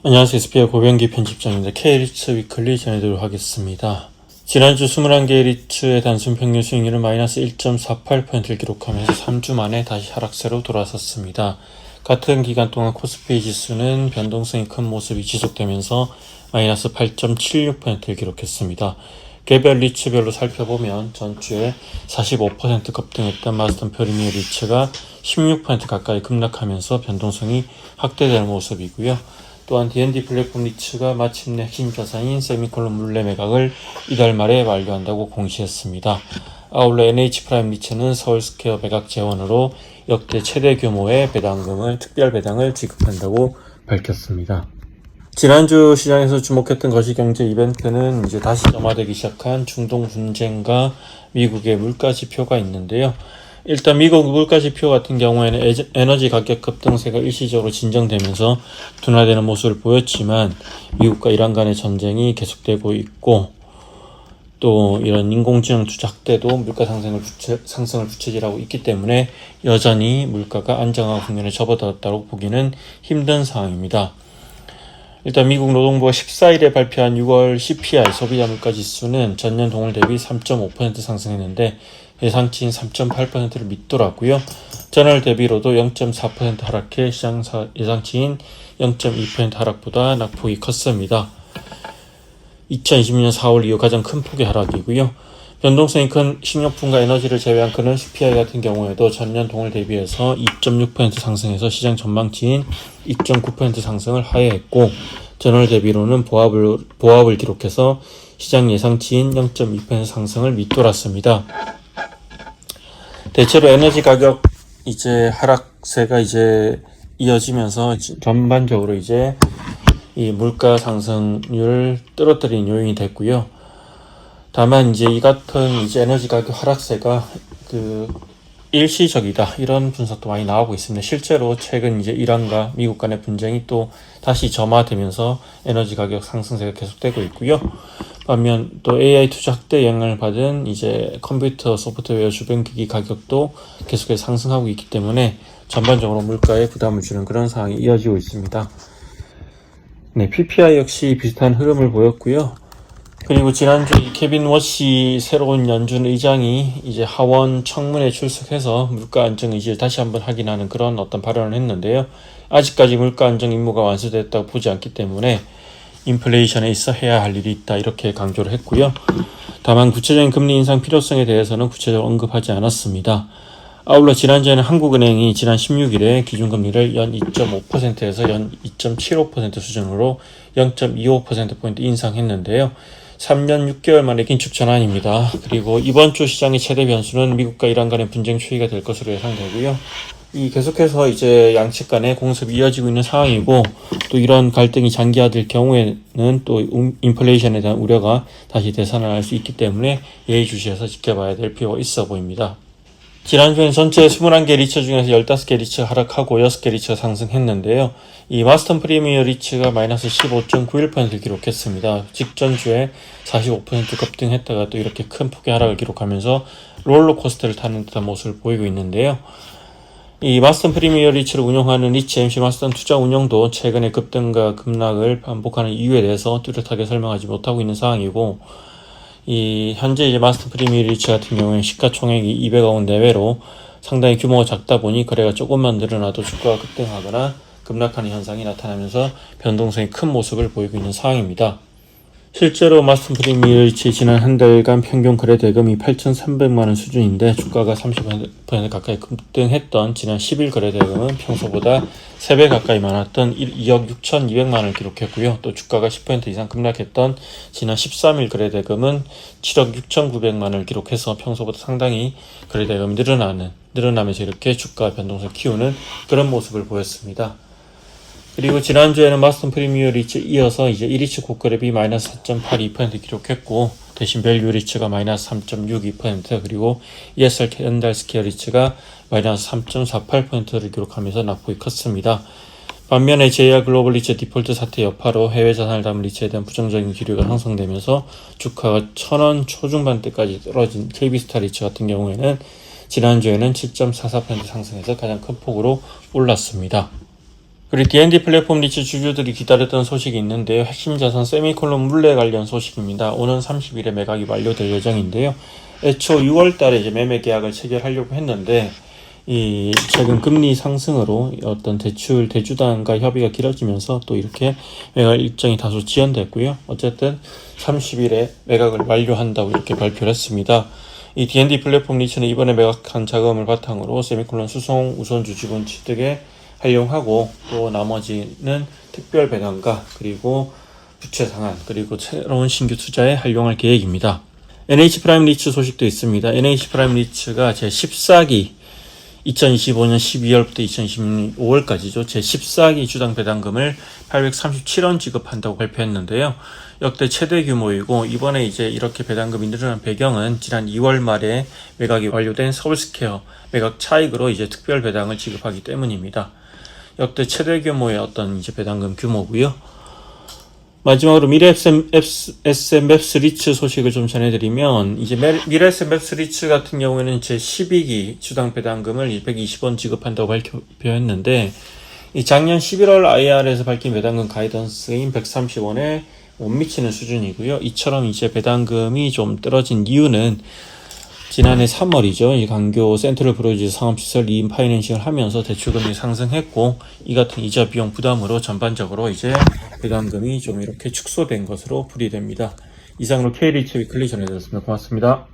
안녕하세요. SBI 고병기 편집장입니다. K리츠 위클리 전해드리도록 하겠습니다. 지난주 21개 리츠의 단순 평균 수익률은 마이너스 1.48%를 기록하면서 3주 만에 다시 하락세로 돌아섰습니다. 같은 기간 동안 코스피 지수는 변동성이 큰 모습이 지속되면서 마이너스 8.76%를 기록했습니다. 개별 리츠별로 살펴보면 전주에 45% 급등했던 마스턴 프리미어 리츠가 16% 가까이 급락하면서 변동성이 확대되는 모습이고요. 또한 D&D 플랫폼 리츠가 마침내 핵심 자산인 세미콜론 물레 매각을 이달 말에 완료한다고 공시했습니다. 아울러 NH프라임 리츠는 서울스퀘어 매각 재원으로 역대 최대 규모의 특별 배당을 지급한다고 밝혔습니다. 지난주 시장에서 주목했던 거시경제 이벤트는 이제 다시 점화되기 시작한 중동 분쟁과 미국의 물가 지표가 있는데요. 일단 미국 물가 지표 같은 경우에는 에너지 가격 급등세가 일시적으로 진정되면서 둔화되는 모습을 보였지만 미국과 이란 간의 전쟁이 계속되고 있고 또 이런 인공지능 투자 때도 물가 상승을 부채질하고 있기 때문에 여전히 물가가 안정화 국면에 접어들었다고 보기는 힘든 상황입니다. 일단 미국 노동부가 14일에 발표한 6월 CPI 소비자 물가 지수는 전년 동월 대비 3.5% 상승했는데 예상치인 3.8%를 밑돌았고요. 전월 대비로도 0.4% 하락해 시장 예상치인 0.2% 하락보다 낙폭이 컸습니다. 2020년 4월 이후 가장 큰 폭의 하락이고요. 변동성이 큰 식료품과 에너지를 제외한 그런 CPI 같은 경우에도 전년 동월 대비해서 2.6% 상승해서 시장 전망치인 2.9% 상승을 하회했고 전월 대비로는 보합을 기록해서 시장 예상치인 0.2% 상승을 밑돌았습니다. 대체로 에너지 가격 하락세가 이어지면서 전반적으로 이 물가 상승률을 떨어뜨린 요인이 됐고요. 다만 이 같은 에너지 가격 하락세가 일시적이다 이런 분석도 많이 나오고 있습니다. 실제로 최근 이란과 미국 간의 분쟁이 또 다시 점화되면서 에너지 가격 상승세가 계속되고 있고요. 반면 또 AI 투자 확대 영향을 받은 컴퓨터 소프트웨어 주변 기기 가격도 계속해서 상승하고 있기 때문에 전반적으로 물가에 부담을 주는 그런 상황이 이어지고 있습니다. 네, PPI 역시 비슷한 흐름을 보였고요. 그리고 지난주 케빈 워시 새로운 연준 의장이 하원 청문회에 출석해서 물가 안정 의지를 다시 한번 확인하는 그런 발언을 했는데요. 아직까지 물가 안정 임무가 완수됐다고 보지 않기 때문에 인플레이션에 있어 해야 할 일이 있다 이렇게 강조를 했고요. 다만 구체적인 금리 인상 필요성에 대해서는 구체적으로 언급하지 않았습니다. 아울러 지난주에는 한국은행이 지난 16일에 기준금리를 연 2.5%에서 연 2.75% 수준으로 0.25%포인트 인상했는데요. 3년 6개월 만에 긴축 전환입니다. 그리고 이번 주 시장의 최대 변수는 미국과 이란 간의 분쟁 추이가 될 것으로 예상되고요. 계속해서 양측 간의 공습이 이어지고 있는 상황이고 또 이런 갈등이 장기화될 경우에는 또 인플레이션에 대한 우려가 다시 되살아날 수 있기 때문에 예의주시해서 지켜봐야 될 필요가 있어 보입니다. 지난주엔 전체 21개 리츠 중에서 15개 리츠가 하락하고 6개 리츠가 상승했는데요. 이 마스턴 프리미어 리츠가 마이너스 15.91%를 기록했습니다. 직전주에 45% 급등했다가 또 이렇게 큰 폭의 하락을 기록하면서 롤러코스터를 타는 듯한 모습을 보이고 있는데요. 이 마스턴 프리미어 리츠를 운영하는 리츠 MC 마스턴 투자 운영도 최근의 급등과 급락을 반복하는 이유에 대해서 뚜렷하게 설명하지 못하고 있는 상황이고 현재 마스터 프리미어 리츠 같은 경우에 시가총액이 200억 원 내외로 상당히 규모가 작다 보니 거래가 조금만 늘어나도 주가가 급등하거나 급락하는 현상이 나타나면서 변동성이 큰 모습을 보이고 있는 상황입니다. 실제로 마스터 프리미어 리츠의 지난 한 달간 평균 거래 대금이 8,300만원 수준인데 주가가 30% 가까이 급등했던 지난 10일 거래 대금은 평소보다 3배 가까이 많았던 2억 6,200만원을 기록했고요. 또 주가가 10% 이상 급락했던 지난 13일 거래 대금은 7억 6,900만원을 기록해서 평소보다 상당히 거래 대금이 늘어나면서 이렇게 주가 변동성을 키우는 그런 모습을 보였습니다. 그리고 지난주에는 마스턴 프리미어 리츠 이어서 1위치 고거래비 마이너스 4.82% 기록했고 대신 밸류 리츠가 마이너스 3.62% 그리고 ESR 캔달 스퀘어 리츠가 마이너스 3.48%를 기록하면서 낙폭이 컸습니다. 반면에 JR 글로벌 리츠 디폴트 사태 여파로 해외 자산을 담은 리츠에 대한 부정적인 기류가 형성되면서 주가가 1,000원 초중반대까지 떨어진 KB스타 리츠 같은 경우에는 지난주에는 7.44% 상승해서 가장 큰 폭으로 올랐습니다. 그리고 D&D 플랫폼 리츠 주주들이 기다렸던 소식이 있는데요. 핵심 자산 세미콜론 물레 관련 소식입니다. 오는 30일에 매각이 완료될 예정인데요. 애초 6월 달에 이제 매매 계약을 체결하려고 했는데, 이 최근 금리 상승으로 어떤 대주단과 협의가 길어지면서 또 이렇게 매각 일정이 다소 지연됐고요. 어쨌든 30일에 매각을 완료한다고 이렇게 발표를 했습니다. 이 D&D 플랫폼 리츠는 이번에 매각한 자금을 바탕으로 세미콜론 수송 우선주 지분 취득에 활용하고, 또 나머지는 특별 배당과 그리고 부채 상환 그리고 새로운 신규 투자에 활용할 계획입니다. NH 프라임 리츠 소식도 있습니다. NH 프라임 리츠가 제 14기 2025년 12월부터 2026년 5월까지죠. 제 14기 주당 배당금을 837원 지급한다고 발표했는데요. 역대 최대 규모이고, 이번에 이제 이렇게 배당금이 늘어난 배경은 지난 2월 말에 매각이 완료된 서울스퀘어 매각 차익으로 이제 특별 배당을 지급하기 때문입니다. 역대 최대 규모의 어떤 이제 배당금 규모고요. 마지막으로 미래에셋맵스 리츠 소식을 좀 전해드리면, 이제 미래에셋맵스 리츠 같은 경우에는 제 12기 주당 배당금을 120원 지급한다고 발표했는데, 이 작년 11월 IR에서 밝힌 배당금 가이던스인 130원에 못 미치는 수준이고요. 이처럼 이제 배당금이 좀 떨어진 이유는 지난해 3월이죠. 이 강교 센트럴 브로지스 상업시설 리인 파이낸싱을 하면서 대출금리 상승했고, 이 같은 이자 비용 부담으로 전반적으로 이제 배당금이 좀 이렇게 축소된 것으로 풀이됩니다. 이상으로 K리츠 위클리 전해드렸습니다. 고맙습니다.